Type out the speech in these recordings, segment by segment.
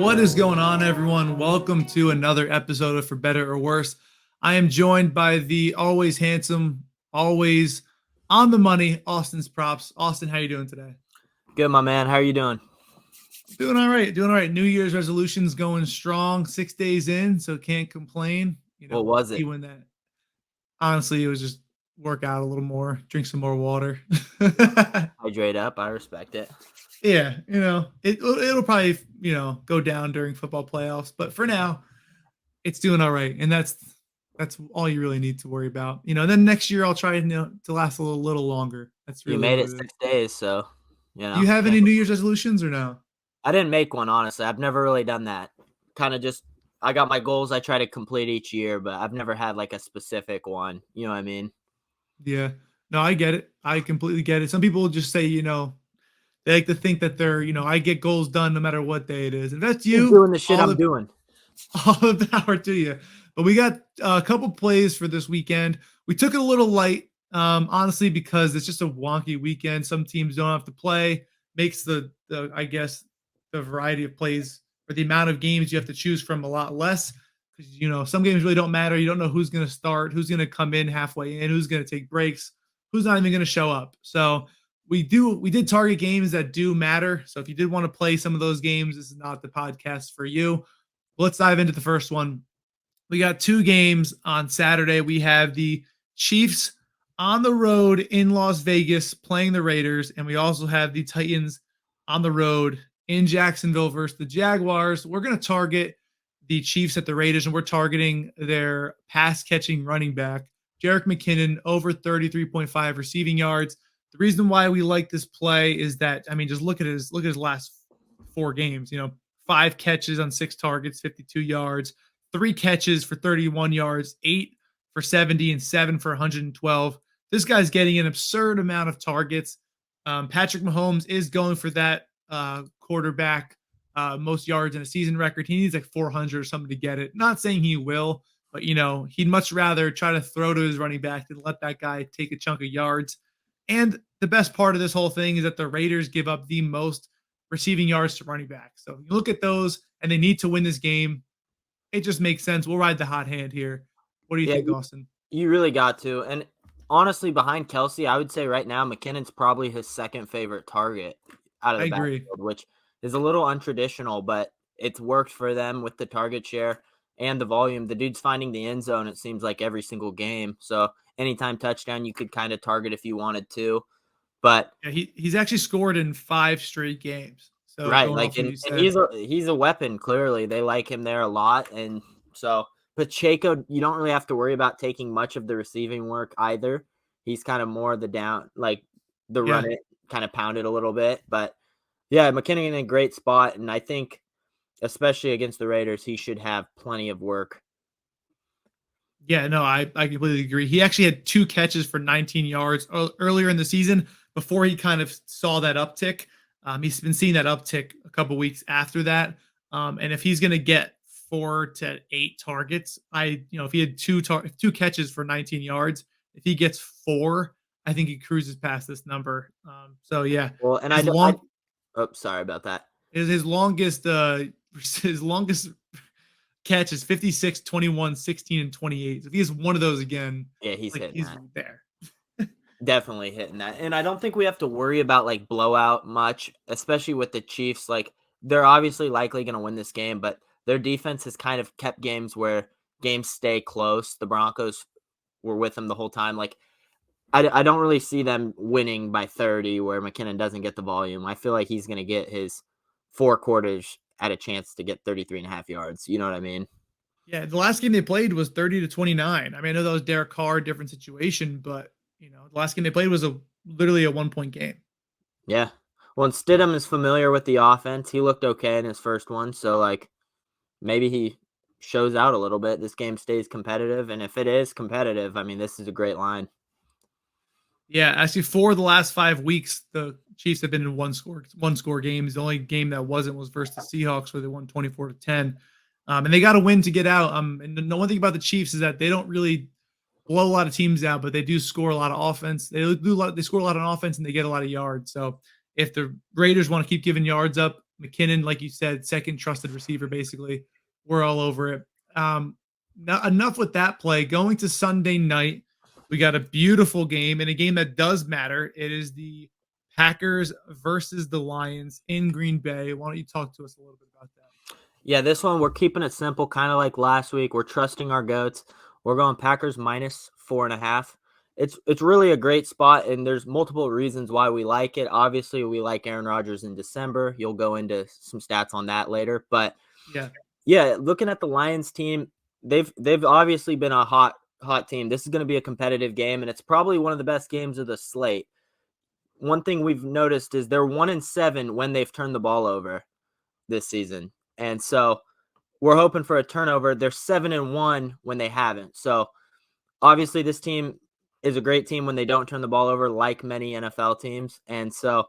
What is going on, everyone? Welcome to another episode of For Better or Worse. I am joined by the always handsome, always on the money, Austin's Props. Austin, how you doing today? Good, my man. How are you doing? Doing all right. Doing all right. New Year's resolutions going strong. 6 days in, so can't complain. What We'll was see it? when that. Honestly, it was just work out a little more, drink some more water. Hydrate up. I respect it. Yeah, it'll probably go down during football playoffs, but for now, it's doing all right, and that's all you really need to worry about. And then next year I'll try to last a little longer. That's You really made what it it is. 6 days, so Do you have can't. any New Year's resolutions or no? I didn't make one, honestly. I've never really done that. Kind of just, I got my goals I try to complete each year, but I've never had like a specific one. You know what I mean? Yeah, no, I get it. I completely get it. Some people just say, they like to think that they're, I get goals done no matter what day it is. If that's Keep you, doing the shit I'm doing. all the power to you. But we got a couple plays for this weekend. We took it a little light, honestly, because it's just a wonky weekend. Some teams don't have to play. Makes the I guess the variety of plays or the amount of games you have to choose from a lot less. Because some games really don't matter. You don't know who's going to start, who's going to come in halfway in, who's going to take breaks, who's not even going to show up. So we did target games that do matter. So if you did want to play some of those games, this is not the podcast for you. Let's dive into the first one. We got two games on Saturday. We have the Chiefs on the road in Las Vegas playing the Raiders, and we also have the Titans on the road in Jacksonville versus the Jaguars. We're going to target the Chiefs at the Raiders, and we're targeting their pass-catching running back, Jerick McKinnon, over 33.5 receiving yards. The reason why we like this play is that, just look at his last four games. 5 catches on 6 targets, 52 yards, 3 catches for 31 yards, 8 for 70, and 7 for 112. This guy's getting an absurd amount of targets. Patrick Mahomes is going for that quarterback most yards in a season record. He needs like 400 or something to get it. Not saying he will, but he'd much rather try to throw to his running back than let that guy take a chunk of yards. And the best part of this whole thing is that the Raiders give up the most receiving yards to running back. So you look at those, and they need to win this game. It just makes sense. We'll ride the hot hand here. What do you think, Austin? You really got to. And honestly, behind Kelsey, I would say right now McKinnon's probably his second favorite target out of the backfield, which is a little untraditional, but it's worked for them with the target share and the volume. The dude's finding the end zone, it seems like, every single game. So anytime touchdown, you could kind of target if you wanted to. But yeah, he's actually scored in 5 straight games. So right, like, and he's a weapon. Clearly, they like him there a lot, and so Pacheco, you don't really have to worry about taking much of the receiving work either. He's kind of more the down, like the run it, kind of pound it a little bit. But yeah, McKinnon in a great spot, and I think especially against the Raiders, he should have plenty of work. Yeah, no, I completely agree. He actually had 2 catches for 19 yards earlier in the season before he kind of saw that uptick. He's been seeing that uptick a couple weeks after that. And if he's going to get 4 to 8 targets, if he had 2 catches for 19 yards, if he gets 4, I think he cruises past this number. So yeah. Well, and sorry about that. His longest catch is 56, 21, 16, and 28. So if he has one of those again, yeah, he's there. Definitely hitting that. And I don't think we have to worry about like blowout much, especially with the Chiefs. Like, they're obviously likely going to win this game, but their defense has kind of kept games where games stay close. The Broncos were with them the whole time. Like, I don't really see them winning by 30 where McKinnon doesn't get the volume. I feel like he's going to get his 4 quarters at a chance to get 33.5 yards. You know what I mean? Yeah, the last game they played was 30-29. I know that was Derek Carr, different situation, but the last game they played was literally a 1-point game. Yeah. Well, and Stidham is familiar with the offense. He looked okay in his first one, so like maybe he shows out a little bit. This game stays competitive, and if it is competitive, this is a great line. Yeah, actually, for the last 5 weeks, the Chiefs have been in one score games. The only game that wasn't was versus the Seahawks, where they won 24-10. And they got to win to get out. And the one thing about the Chiefs is that they don't really blow a lot of teams out, but they do score a lot of offense. They score a lot on offense, and they get a lot of yards. So if the Raiders want to keep giving yards up, McKinnon, like you said, second trusted receiver, basically. We're all over it. Enough with that play. Going to Sunday night, we got a beautiful game and a game that does matter. It is the Packers versus the Lions in Green Bay. Why don't you talk to us a little bit about that? Yeah, this one we're keeping it simple, kind of like last week. We're trusting our goats. We're going Packers -4.5. It's really a great spot, and there's multiple reasons why we like it. Obviously, we like Aaron Rodgers in December. You'll go into some stats on that later, but Yeah. yeah, looking at the Lions team, they've obviously been a hot team. This is going to be a competitive game, and it's probably one of the best games of the slate. One thing we've noticed is they're 1-7 when they've turned the ball over this season, and so we're hoping for a turnover. They're 7-1 when they haven't. So obviously, this team is a great team when they don't turn the ball over, like many NFL teams. And so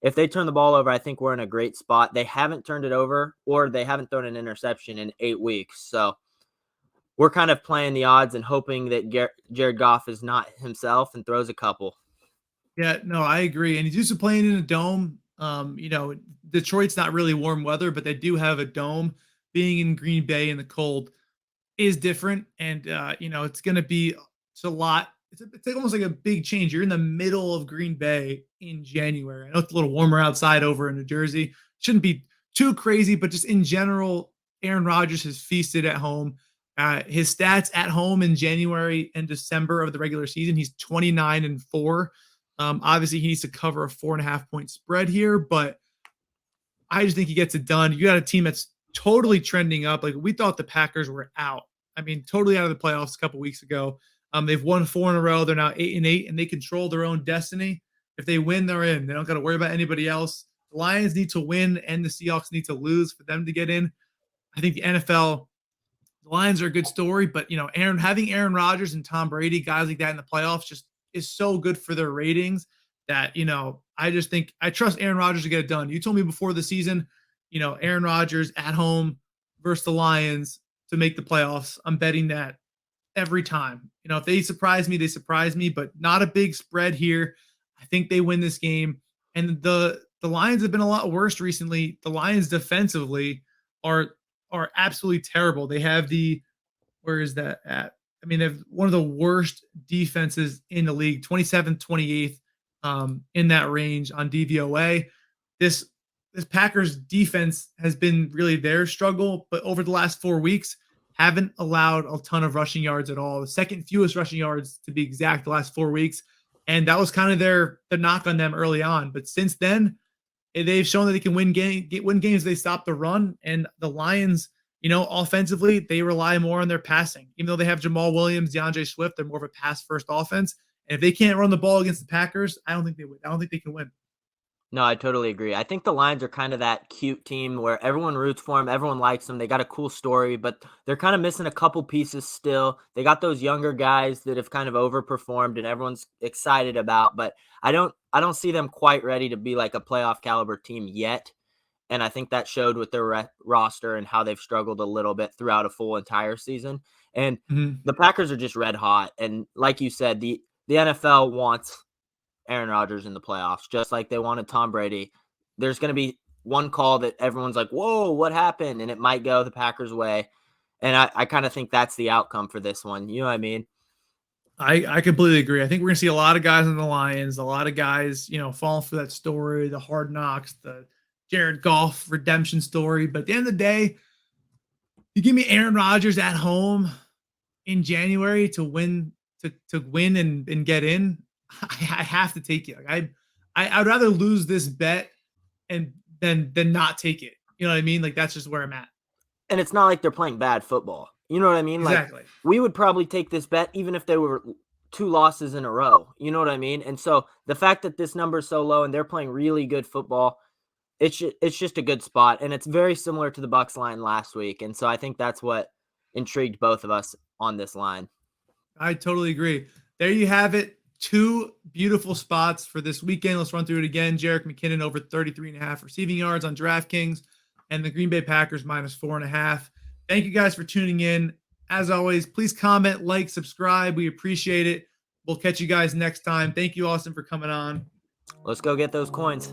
if they turn the ball over, I think we're in a great spot. They haven't turned it over, or they haven't thrown an interception in 8 weeks. So we're kind of playing the odds and hoping that Jared Goff is not himself and throws a couple. Yeah, no, I agree. And he's used to playing in a dome. Detroit's not really warm weather, but they do have a dome. Being in Green Bay in the cold is different, and it's going to be a lot. It's like almost like a big change. You're in the middle of Green Bay in January. I know it's a little warmer outside over in New Jersey. Shouldn't be too crazy, but just in general, Aaron Rodgers has feasted at home. His stats at home in January and December of the regular season, he's 29-4. Obviously, he needs to cover a 4.5 point spread here, but I just think he gets it done. You got a team that's totally trending up. Like we thought the Packers were out. I mean, totally out of the playoffs a couple weeks ago. They've won 4 in a row. They're now 8-8, and they control their own destiny. If they win, they're in. They don't got to worry about anybody else. The Lions need to win, and the Seahawks need to lose for them to get in. I think the NFL, the Lions are a good story, but having Aaron Rodgers and Tom Brady, guys like that in the playoffs, just is so good for their ratings that I just think I trust Aaron Rodgers to get it done. You told me before the season, Aaron Rodgers at home versus the Lions to make the playoffs. I'm betting that every time. If they surprise me, they surprise me, but not a big spread here. I think they win this game. And the Lions have been a lot worse recently. The Lions defensively are absolutely terrible. They have where is that at? I mean, they have one of the worst defenses in the league, 27th, 28th in that range on DVOA. This Packers defense has been really their struggle, but over the last 4 weeks, haven't allowed a ton of rushing yards at all. The second fewest rushing yards, to be exact, the last 4 weeks. And that was kind of the knock on them early on. But since then, they've shown that they can win games. They stop the run. And the Lions, offensively, they rely more on their passing. Even though they have Jamal Williams, DeAndre Swift, they're more of a pass-first offense. And if they can't run the ball against the Packers, I don't think they would. I don't think they can win. No, I totally agree. I think the Lions are kind of that cute team where everyone roots for them, everyone likes them. They got a cool story, but they're kind of missing a couple pieces still. They got those younger guys that have kind of overperformed and everyone's excited about, but I don't see them quite ready to be like a playoff caliber team yet. And I think that showed with their roster and how they've struggled a little bit throughout a full entire season. And Mm-hmm. the Packers are just red hot. And like you said, the NFL wants Aaron Rodgers in the playoffs, just like they wanted Tom Brady. There's going to be one call that everyone's like, whoa, what happened? And it might go the Packers' way. And I kind of think that's the outcome for this one. You know what I mean? I completely agree. I think we're going to see a lot of guys in the Lions, a lot of guys, falling for that story, the hard knocks, the Jared Goff redemption story. But at the end of the day, you give me Aaron Rodgers at home in January to win and get in. I have to take it. Like I'd rather lose this bet and than not take it. You know what I mean? Like that's just where I'm at. And it's not like they're playing bad football. You know what I mean? Like Exactly. we would probably take this bet even if they were 2 losses in a row. You know what I mean? And so the fact that this number is so low and they're playing really good football, it's just a good spot. And it's very similar to the Bucks line last week. And so I think that's what intrigued both of us on this line. I totally agree. There you have it. 2 beautiful spots for this weekend. Let's run through it again. Jerick McKinnon over 33.5 receiving yards on DraftKings, and the Green Bay Packers -4.5. Thank you guys for tuning in. As always, please comment, like, subscribe. We appreciate it. We'll catch you guys next time. Thank you, Austin, for coming on. Let's go get those coins.